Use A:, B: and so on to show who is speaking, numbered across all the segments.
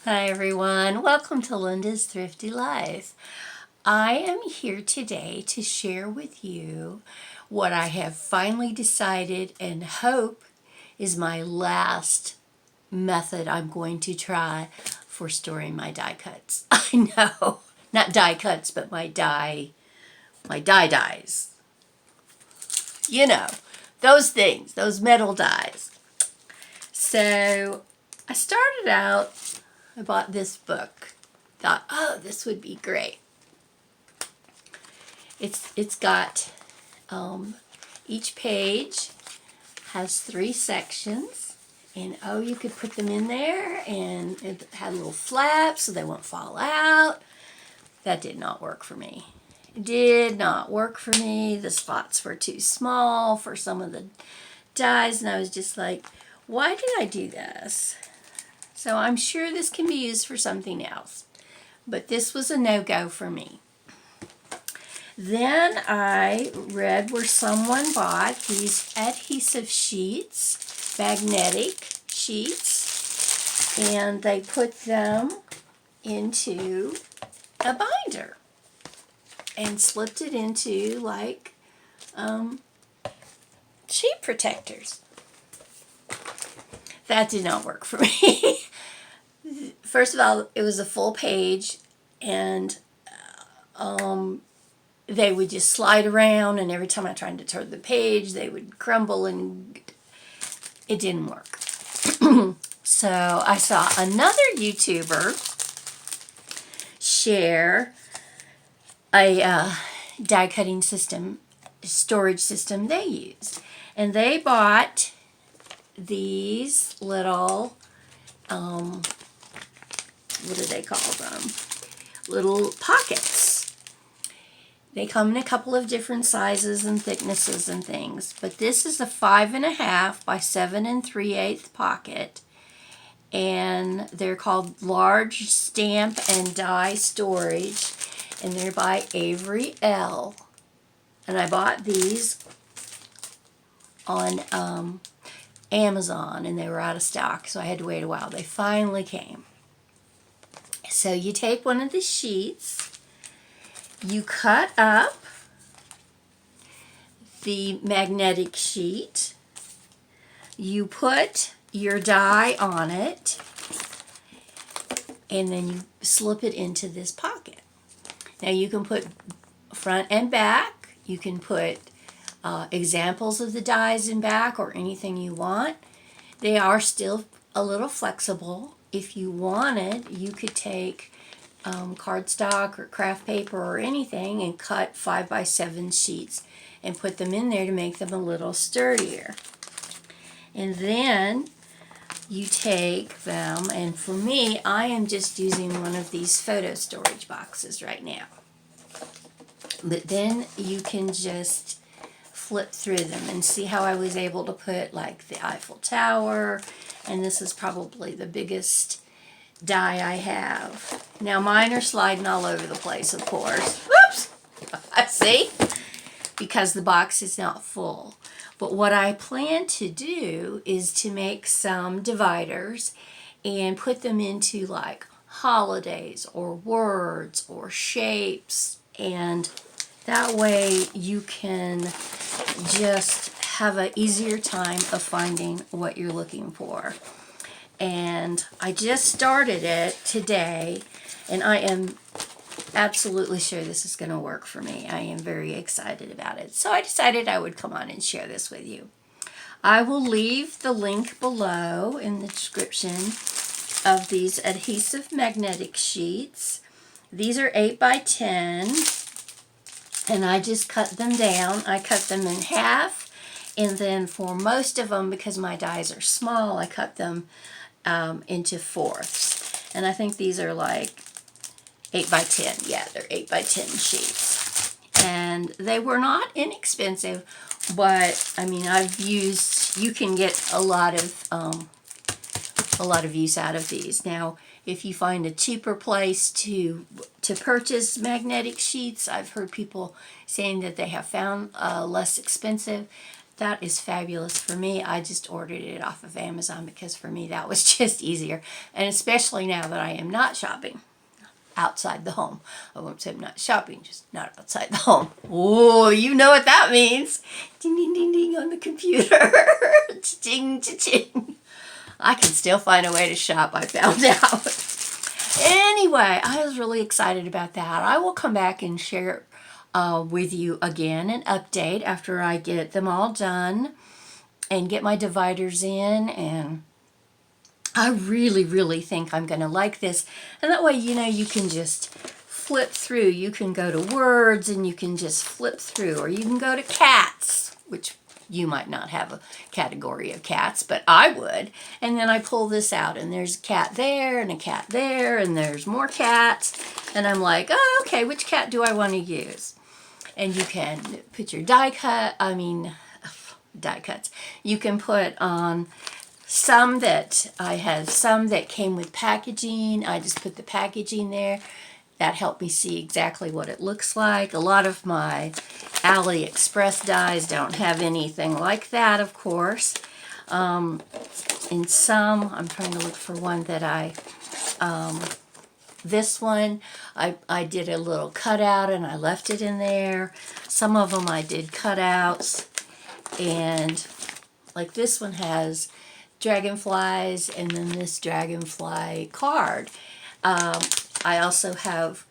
A: Hi everyone, welcome to Linda's Thrifty Life. I am here today to share with you what I have finally decided and hope is my last method I'm going to try for storing my die cuts. I know, not die cuts, but my die dies. You know, those things, those metal dies. So I started out, I bought this book. Thought, oh, this would be great. It's got each page has 3 sections, and oh, you could put them in there, and it had little flaps so they won't fall out. That did not work for me. It did not work for me. The spots were too small for some of the dies, and I was just like, why did I do this? So I'm sure this can be used for something else, but this was a no-go for me. Then I read where someone bought these adhesive sheets, magnetic sheets, and they put them into a binder and slipped it into like sheet protectors. That did not work for me. First of all, it was a full page, and they would just slide around, and every time I tried to turn the page, they would crumble, and it didn't work. So I saw another YouTuber share a die cutting system, storage system they use, and they bought these little what do they call them? Little pockets. They come in a couple of different sizes and thicknesses and things, but this is a 5.5 by 7 3/8 pocket, and they're called large stamp and die storage, and they're by Avery L. And I bought these on Amazon, and they were out of stock, so I had to wait a while. They finally came. So you take one of the sheets, you cut up the magnetic sheet, you put your die on it, and then you slip it into this pocket. Now you can put front and back, you can put examples of the dies in back or anything you want. They are still a little flexible. If you wanted, you could take cardstock or craft paper or anything and cut 5 by 7 sheets and put them in there to make them a little sturdier. And then you take them, and for me, I am just using one of these photo storage boxes right now. But then you can just flip through them and see how I was able to put like the Eiffel Tower, and this is probably the biggest die I have. Now mine are sliding all over the place, of course. Whoops! See? Because the box is not full. But what I plan to do is to make some dividers and put them into like holidays or words or shapes, and that way you can just have an easier time of finding what you're looking for. And I just started it today, and I am absolutely sure this is going to work for me. I am very excited about it. So I decided I would come on and share this with you. I will leave the link below in the description of these adhesive magnetic sheets. These are 8 by 10. And I just cut them down. I cut them in half, and then for most of them, because my dies are small, I cut them into fourths. And I think these are like 8 by 10. Yeah, they're 8 by 10 sheets. And they were not inexpensive, but I mean, you can get a lot of use out of these. Now, if you find a cheaper place to purchase magnetic sheets, I've heard people saying that they have found less expensive. that is fabulous. For me, I just ordered it off of Amazon because for me that was just easier. And especially now that I am not shopping outside the home. I won't say I'm not shopping, just not outside the home. Oh, you know what that means. Ding, ding, ding, ding on the computer. Ching, ching. I can still find a way to shop, I found out. Anyway, I was really excited about that. I will come back and share with you again an update after I get them all done and get my dividers in, and I really, really think I'm going to like this. And that way, you know, you can just flip through. You can go to words and you can just flip through, or you can go to cats, which you might not have a category of cats, but I would. And then I pull this out and there's a cat there and a cat there and there's more cats. And I'm like, oh, okay, which cat do I want to use? And you can put your die cuts. You can put on some that I have some that came with packaging. I just put the packaging there. That helped me see exactly what it looks like. A lot of my AliExpress dies don't have anything like that, of course. In some, I'm trying to look for one that this one, I did a little cutout and I left it in there. Some of them I did cutouts, and like this one has dragonflies and then this dragonfly card. I also have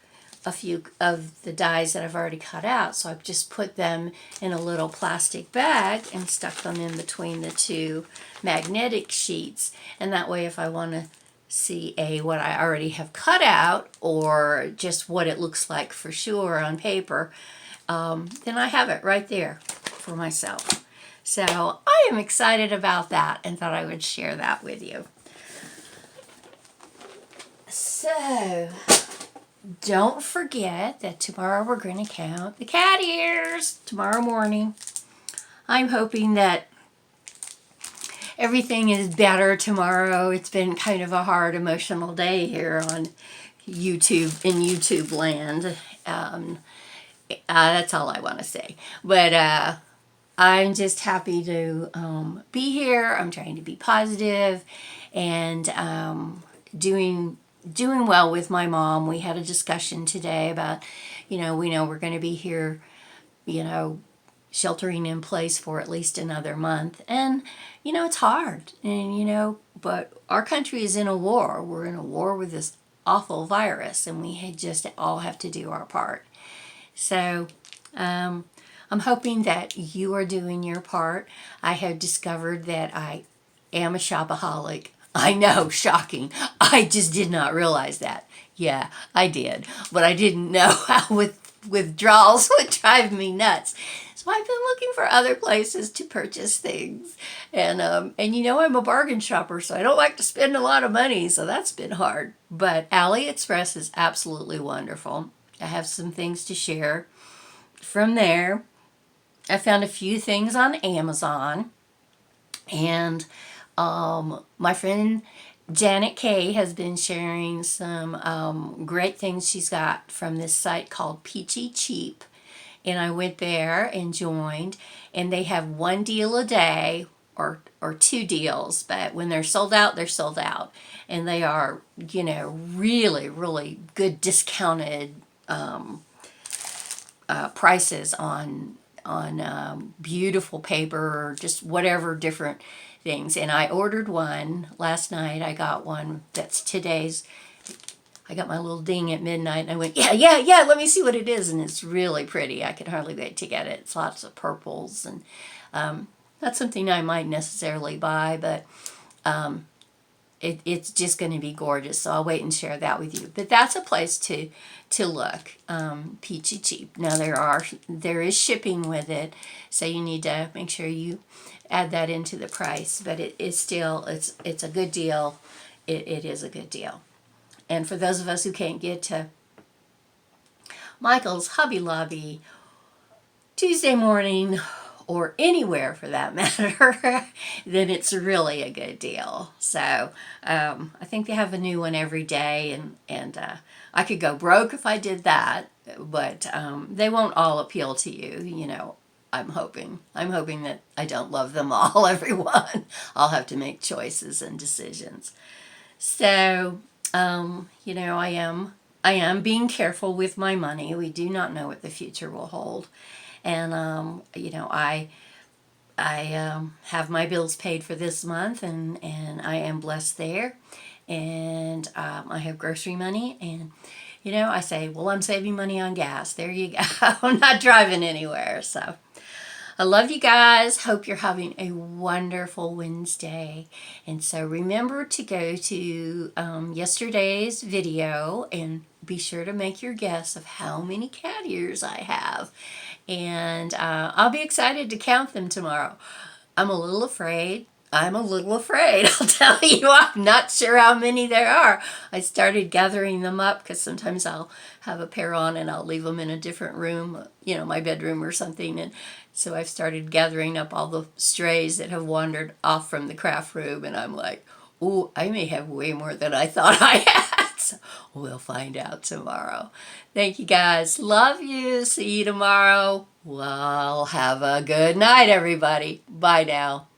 A: a few of the dies that I've already cut out, so I've just put them in a little plastic bag and stuck them in between the two magnetic sheets, and that way if I want to see what I already have cut out or just what it looks like for sure on paper, then I have it right there for myself. So I am excited about that and thought I would share that with you. So don't forget that tomorrow we're going to count the cat ears tomorrow morning. I'm hoping that everything is better tomorrow. It's been kind of a hard emotional day here on YouTube, in YouTube land. That's all I want to say. But I'm just happy to be here. I'm trying to be positive and doing well with my mom. We had a discussion today about, we know we're going to be here, sheltering in place for at least another month. And, it's hard. And, but our country is in a war. We're in a war with this awful virus, and we just all have to do our part. So, I'm hoping that you are doing your part. I have discovered that I am a shopaholic. I know, shocking. I just did not realize that. Yeah, I did. But I didn't know how withdrawals would drive me nuts. So I've been looking for other places to purchase things. And I'm a bargain shopper, so I don't like to spend a lot of money, so that's been hard. But AliExpress is absolutely wonderful. I have some things to share from there. I found a few things on Amazon, and my friend Janet Kay has been sharing some great things she's got from this site called Peachy Cheap, and I went there and joined, and they have one deal a day or two deals, but when they're sold out, they're sold out, and they are really, really good discounted prices on beautiful paper or just whatever different things. And I ordered one last night. I got one that's today's. I got my little ding at midnight and I went, yeah, let me see what it is. And it's really pretty. I could hardly wait to get it. It's lots of purples, and not something I might necessarily buy, but it's just going to be gorgeous. So I'll wait and share that with you. But that's a place to look. Peachy Cheap. Now there is shipping with it, so you need to make sure you add that into the price. But it is still it's a good deal. It is a good deal. And for those of us who can't get to Michael's, Hobby Lobby, Tuesday morning, or anywhere for that matter, then it's really a good deal. So I think they have a new one every day, and I could go broke if I did that, but they won't all appeal to you, I'm hoping. I'm hoping that I don't love them all, everyone. I'll have to make choices and decisions. So, I am being careful with my money. We do not know what the future will hold. And, I have my bills paid for this month, and I am blessed there. And I have grocery money, and I say, well, I'm saving money on gas. There you go. I'm not driving anywhere. So I love you guys. Hope you're having a wonderful Wednesday. And so remember to go to yesterday's video and be sure to make your guess of how many cat ears I have. And I'll be excited to count them tomorrow. I'm a little afraid. I'll tell you, I'm not sure how many there are. I started gathering them up because sometimes I'll have a pair on and I'll leave them in a different room, my bedroom or something. And so I've started gathering up all the strays that have wandered off from the craft room. And I'm like, ooh, I may have way more than I thought I had. So we'll find out tomorrow. Thank you guys. Love you. See you tomorrow. Well, have a good night, everybody. Bye now.